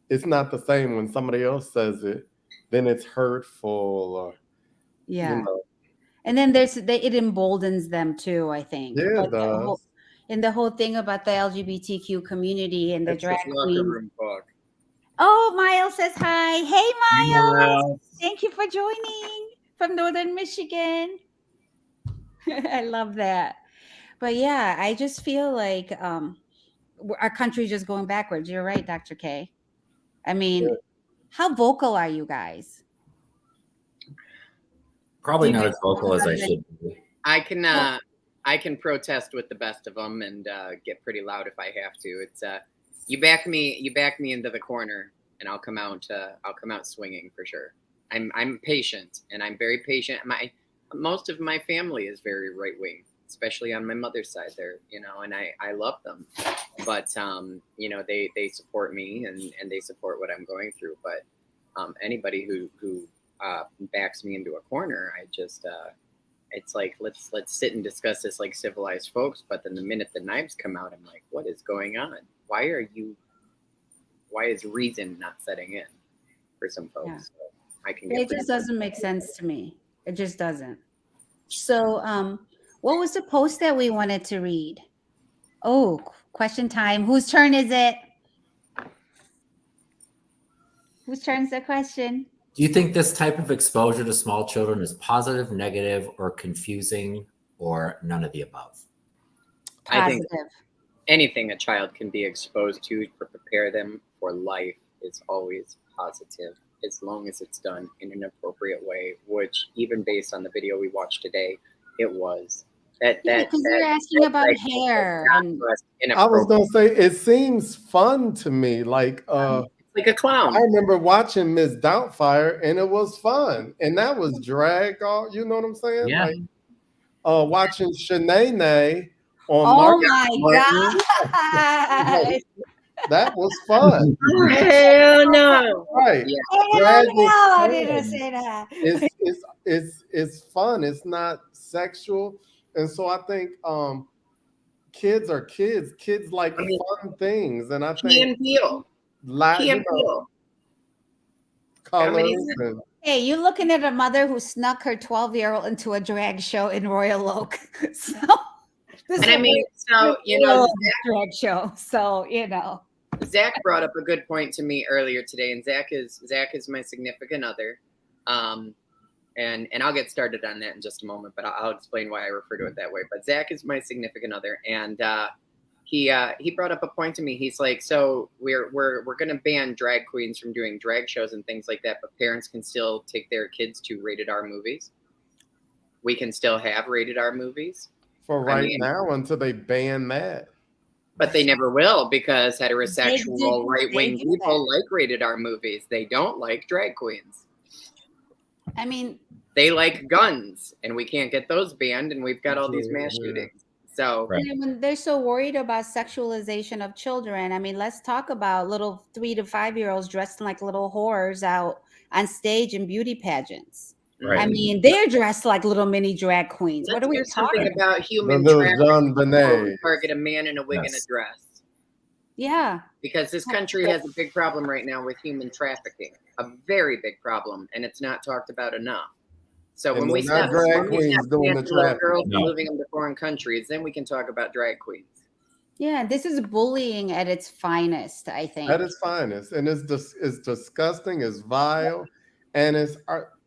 it's not the same when somebody else says it. Then it's hurtful or, And then it emboldens them too, I think. Yeah, it does. And the whole thing about the LGBTQ community and the drag queen. Oh, Miles says hi. Hey, Miles. Thank you for joining from Northern Michigan. I love that. But yeah, I just feel like our country's just going backwards. You're right, Dr. K. I mean, how vocal are you guys? Probably not as vocal as I should be. I can protest with the best of them and get pretty loud if I have to. It's you back me into the corner and I'll come out swinging for sure. I'm patient and I'm very patient. Most of my family is very right wing, especially on my mother's side there, and I love them, but they support me and they support what I'm going through. But anybody who backs me into a corner. I just it's like let's sit and discuss this like civilized folks. But then the minute the knives come out, I'm like, what is going on? Why is reason not setting in for some folks? Yeah. So I can. It just doesn't make sense to me. It just doesn't. So, what was the post that we wanted to read? Oh, question time. Whose turn is it? Whose turn is the question? Do you think this type of exposure to small children is positive, negative, or confusing, or none of the above? I think anything a child can be exposed to prepare them for life is always positive, as long as it's done in an appropriate way, which even based on the video we watched today, it was. Because you're asking about hair. I was going to say, it seems fun to me. Like a clown. I remember watching Miss Doubtfire, and it was fun. And that was drag, you know what I'm saying? Yeah. Like watching Shanae on my God. That was fun. Oh, hell no. Right. Yeah. Drag I didn't say that. It's fun. It's not sexual. And so I think kids are kids. Kids like fun things. And I think Key and Peele. Colors. Hey, you're looking at a mother who snuck her 12-year-old into a drag show in Royal Oak. So this and I mean, so you know, drag show. So you know, Zach brought up a good point to me earlier today, and Zach is my significant other, and I'll get started on that in just a moment, but I'll explain why I refer to it that way. But Zach is my significant other, and he brought up a point to me. He's like, so we're going to ban drag queens from doing drag shows and things like that, but parents can still take their kids to rated R movies. We can still have rated R movies for now until they ban that. But they never will, because heterosexual right-wing people like rated R movies. They don't like drag queens. I mean, they like guns, and we can't get those banned, and we've got all these mass shootings. So when they're so worried about sexualization of children, I mean, let's talk about little 3 to 5-year-olds dressed like little whores out on stage in beauty pageants. Right. I mean, they're dressed like little mini drag queens. What are we talking about? Human trafficking. Target a man in a wig and a dress. Yeah. Because this country has a big problem right now with human trafficking, a very big problem, and it's not talked about enough. So when we stop girls moving them to foreign countries, then we can talk about drag queens. Yeah, this is bullying at its finest, I think. At its finest, and it's disgusting, it's vile, and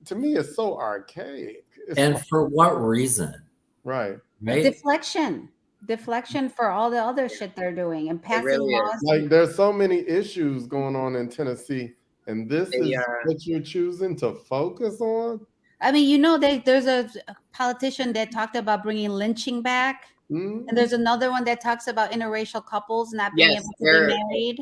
to me, it's so archaic. And for what reason? Right. Deflection for all the other shit they're doing and passing laws. Like there's so many issues going on in Tennessee, and this is what you're choosing to focus on. I mean, you know, there's a politician that talked about bringing lynching back, and there's another one that talks about interracial couples not being able to be married.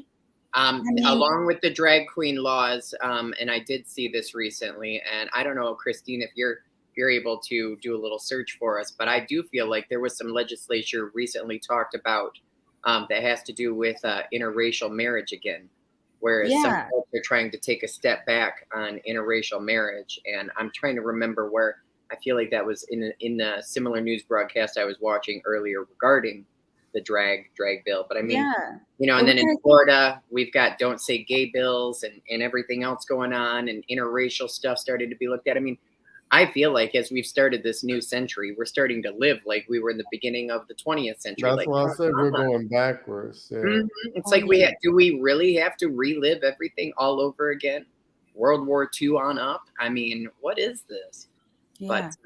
Along with the drag queen laws, and I did see this recently, and I don't know, Christine, if you're able to do a little search for us, but I do feel like there was some legislature recently talked about that has to do with interracial marriage again, whereas some folks are trying to take a step back on interracial marriage, and I'm trying to remember where. I feel like that was in a similar news broadcast I was watching earlier regarding the drag bill. But I mean, you know, and then in Florida, we've got don't say gay bills and everything else going on, and interracial stuff started to be looked at. I mean, I feel like as we've started this new century, we're starting to live like we were in the beginning of the 20th century. That's like, why I said we're going backwards. Yeah. It's like do we really have to relive everything all over again? World War II on up? I mean, what is this? Yeah. But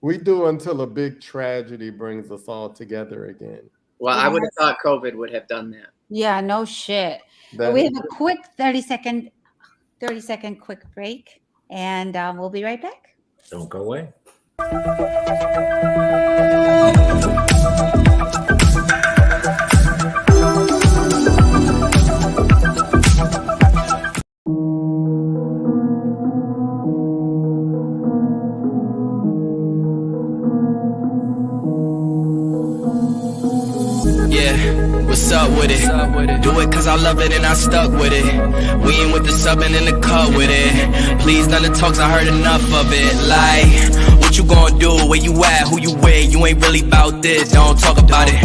we do until a big tragedy brings us all together again. Well, I would have thought COVID would have done that. Yeah, no shit. We have a quick 30-second quick break, and we'll be right back. Don't go away. Yeah, what's up with it? Do it cause I love it and I stuck with it. We ain't with the subbing in the cut with it. Please none of the talks, I heard enough of it. Like, what you gonna do? Where you at? Who you with? You ain't really about this, don't talk about it.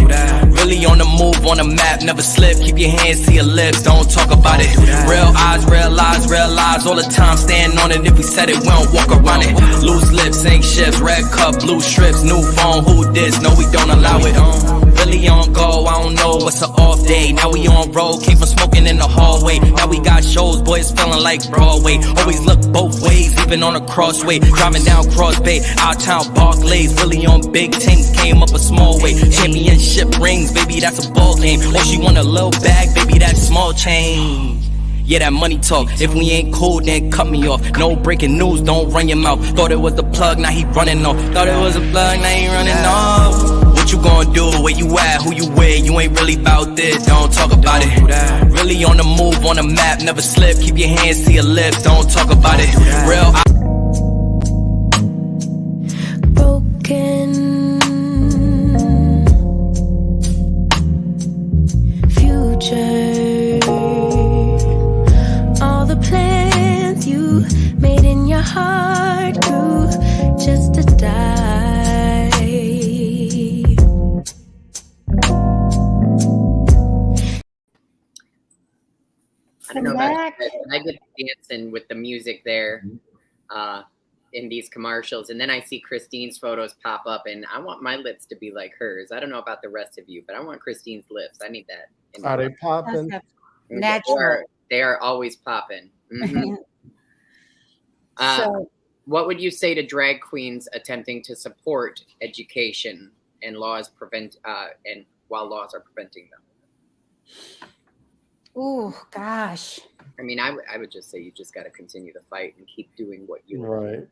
Really on the move, on the map, never slip. Keep your hands to your lips, don't talk about it. Real eyes, all the time. Stand on it, if we said it, we don't walk around it. Loose lips, ain't shifts, red cup, blue strips, new phone, who this? No, we don't allow it. Really on go, I don't know what's an off day. Now we on road, came from smoking in the hallway. Now we got shows, boys feeling like Broadway. Always look both ways, even on a crossway. Driving down Cross Bay, out town Barclays. Really on big things, came up a small way. Championship rings, baby, that's a ball game. Oh, she want a little bag, baby, that's small change. Yeah, that money talk. If we ain't cool, then cut me off. No breaking news, don't run your mouth. Thought it was the plug, now he running off. Thought it was a plug, now he running off. What you gonna do? Where you at? Who you with? You ain't really about this, don't talk about it. Really on the move, on the map, never slip. Keep your hands to your lips, don't talk about it. Real broken future. All the plans you made in your heart grew just to die. I don't know about that. I get dancing with the music there in these commercials, and then I see Christine's photos pop up, and I want my lips to be like hers. I don't know about the rest of you, but I want Christine's lips. I need that. Are they popping? Natural. They are always popping. Mm-hmm. So, what would you say to drag queens attempting to support education and laws while laws are preventing them? Oh gosh. I mean, I would just say you just got to continue the fight and keep doing what you do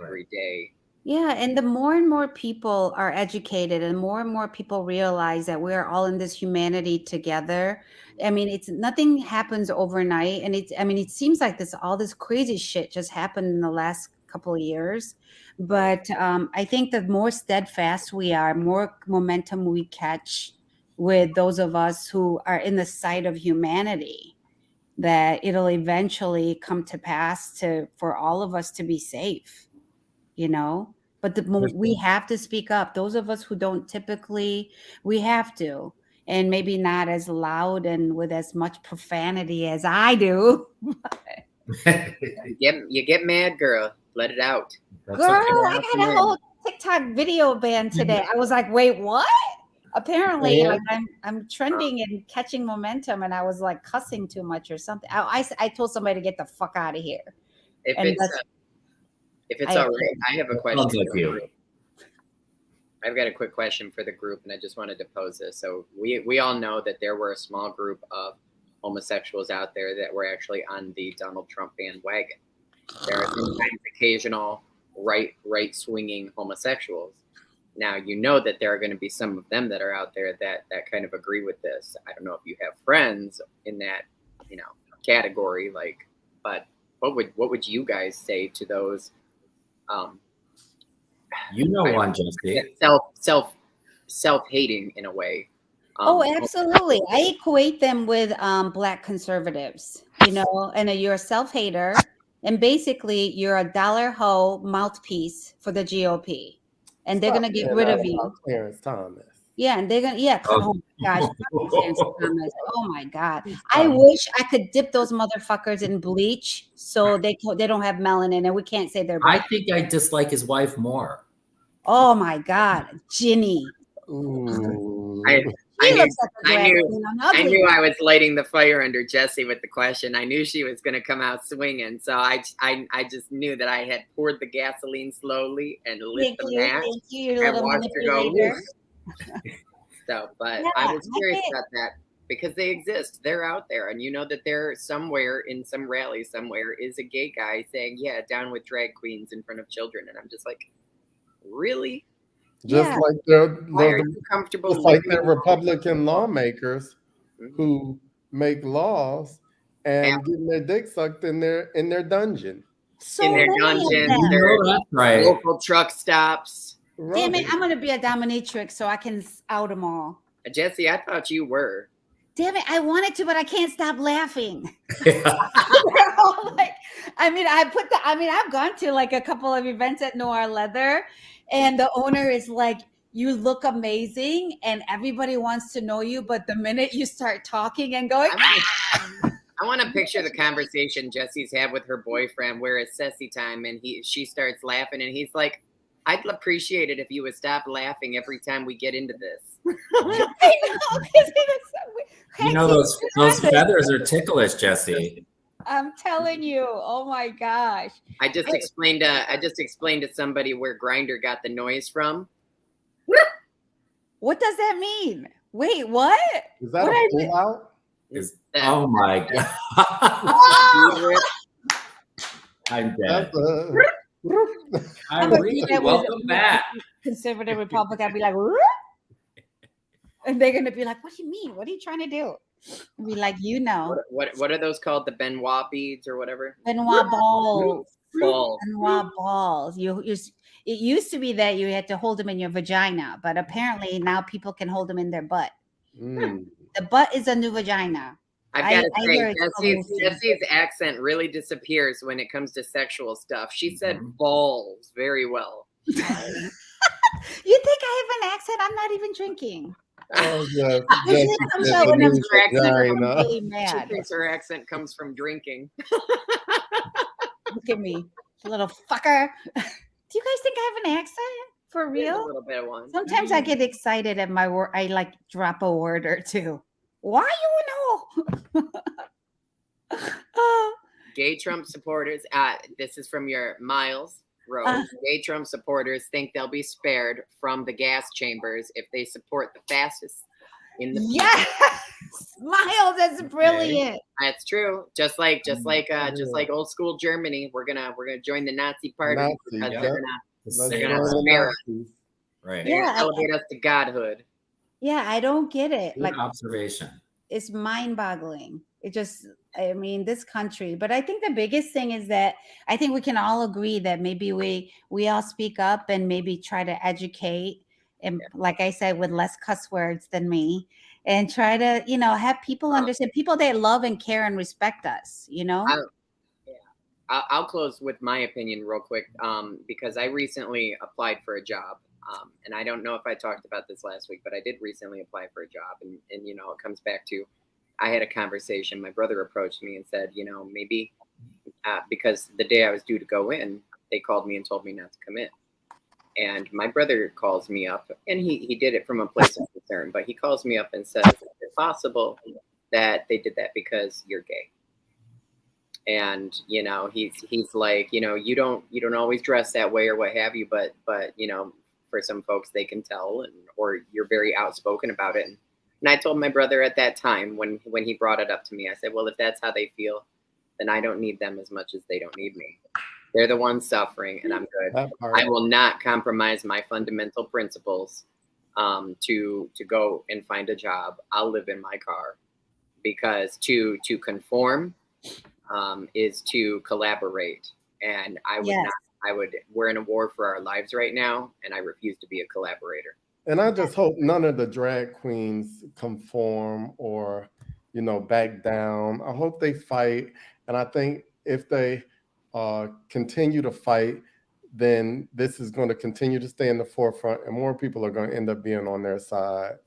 every day. Yeah, and the more and more people are educated and more people realize that we're all in this humanity together. I mean, it's nothing happens overnight, and it seems like all this crazy shit just happened in the last couple of years. But I think the more steadfast we are, more momentum we catch with those of us who are in the sight of humanity, that it'll eventually come to pass for all of us to be safe, you know. But we have to speak up. Those of us who don't typically, we have to, and maybe not as loud and with as much profanity as I do. You get mad, girl. Let it out. Girl, I got a whole TikTok video ban today. I was like, wait, what? Apparently, like I'm trending and catching momentum, and I was like cussing too much or something. I told somebody to get the fuck out of here. If it's all right, I have a question. I've got a quick question for the group, and I just wanted to pose this. So we all know that there were a small group of homosexuals out there that were actually on the Donald Trump bandwagon. There are sometimes occasional right swinging homosexuals. Now, you know that there are going to be some of them that are out there that kind of agree with this. I don't know if you have friends in that, category, but what would you guys say to those? One, Jessie. Self-hating in a way. Oh, absolutely. I equate them with Black conservatives, and you're a self-hater, and basically you're a dollar hoe mouthpiece for the GOP. And they're gonna get rid of you. Clarence Thomas. Yeah, and they're gonna oh my gosh, Clarence Thomas. Oh my God. I wish I could dip those motherfuckers in bleach so they don't have melanin and we can't say they're black. I think I dislike his wife more. Oh my God, Ginny. Ooh. I knew I was lighting the fire under Jessie with the question. I knew she was going to come out swinging, so I just knew that I had poured the gasoline slowly and lit the match and watched her go. But I was curious about that because they exist. They're out there, and you know that there somewhere in some rally somewhere is a gay guy saying, "Yeah, down with drag queens in front of children," and I'm just like, really? Just like they're Republican lawmakers who make laws and getting their dick sucked in their dungeon. Their local truck stops. Damn it, I'm gonna be a dominatrix so I can out them all. Jessie, I thought you were. Damn it, I wanted to, but I can't stop laughing. Like, I've gone to like a couple of events at Noir Leather, and the owner is like, you look amazing, and everybody wants to know you, but the minute you start talking and going, I want to picture the conversation Jessie's had with her boyfriend where it's Ceci time and she starts laughing and he's like, I'd appreciate it if you would stop laughing every time we get into this. I know, those feathers are ticklish, Jessie. I'm telling you, oh my gosh. I just explained to somebody where Grindr got the noise from. What does that mean? Wait, what? Is that a pull out? Oh my god. I'm dead. Welcome back. Conservative Republic, I'd be like, and they're gonna be like, what do you mean? What are you trying to do? I'd be like, What are those called? The Benoit beads or whatever? Benoit balls. Balls. Benoit balls. It used to be that you had to hold them in your vagina, but apparently now people can hold them in their butt. The butt is a new vagina. I've got to say, Jessie's accent really disappears when it comes to sexual stuff. She said balls very well. You think I have an accent? I'm not even drinking. Oh, yes. Really mad. She thinks her accent comes from drinking. Look at me, little fucker. Do you guys think I have an accent? For real? A little bit of one. Sometimes I get excited at my word. I like drop a word or two. Why you know? Gay Trump supporters. This is from your Miles Rose. Gay Trump supporters think they'll be spared from the gas chambers if they support the fascists in the yes, Miles, that's brilliant. That's true. Just like old school Germany, we're gonna join the Nazi party because they're gonna spare us. Right. They're gonna elevate us to godhood. Yeah, I don't get it. Good like observation. It's mind-boggling. This country. But I think the biggest thing is that I think we can all agree that maybe we all speak up and maybe try to educate, and like I said, with less cuss words than me, and try to, have people understand, people that love and care and respect us, I'll close with my opinion real quick, because I recently applied for a job. And I don't know if I talked about this last week, but I did recently apply for a job. And it comes back to, I had a conversation. My brother approached me and said, maybe because the day I was due to go in, they called me and told me not to come in. And my brother calls me up, and he did it from a place of concern, but he calls me up and says, is it possible that they did that because you're gay? And, he's like, you don't always dress that way or what have you, but for some folks they can tell, or you're very outspoken about it. And I told my brother at that time when he brought it up to me, I said, well, if that's how they feel, then I don't need them as much as they don't need me. They're the ones suffering, and I'm good. I will not compromise my fundamental principles to go and find a job. I'll live in my car, because to conform is to collaborate. And I would not. We're in a war for our lives right now, and I refuse to be a collaborator. And I just hope none of the drag queens conform or, back down. I hope they fight. And I think if they continue to fight, then this is going to continue to stay in the forefront, and more people are going to end up being on their side.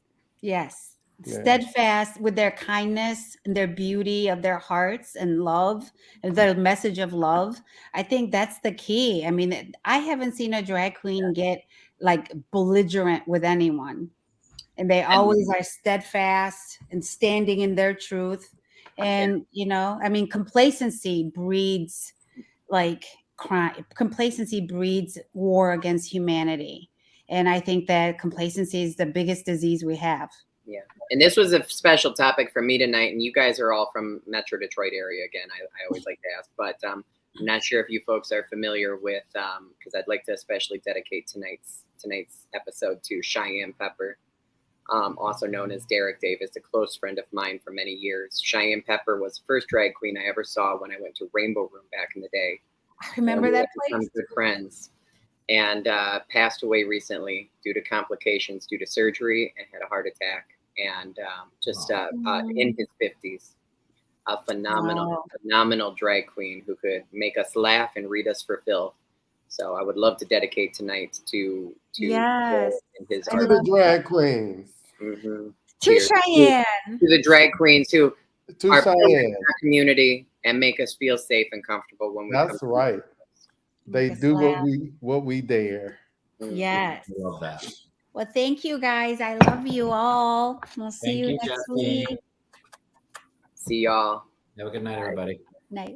Yes. Steadfast with their kindness and their beauty of their hearts and love, and their message of love. I think that's the key. I mean, I haven't seen a drag queen get like belligerent with anyone, and they always are steadfast and standing in their truth. And complacency breeds like crime. Complacency breeds war against humanity, and I think that complacency is the biggest disease we have. Yeah. And this was a special topic for me tonight. And you guys are all from Metro Detroit area. Again, I always like to ask, but I'm not sure if you folks are familiar with, because I'd like to especially dedicate tonight's episode to Cheyenne Pepper, also known as Derek Davis, a close friend of mine for many years. Cheyenne Pepper was the first drag queen I ever saw when I went to Rainbow Room back in the day. I remember that place. Some good friends. And passed away recently due to complications, due to surgery, and had a heart attack. and just in his 50s. A phenomenal drag queen who could make us laugh and read us for filth. So I would love to dedicate tonight to yes, his to the drag queens. Mm-hmm. To Cheyenne. To the drag queens who are Cheyenne. in our community and make us feel safe and comfortable when we That's come. right. They do what we dare. Yes. I love that. Well, thank you guys. I love you all. We'll see you next Jessie. week. See y'all. Have a good night, everybody. Night.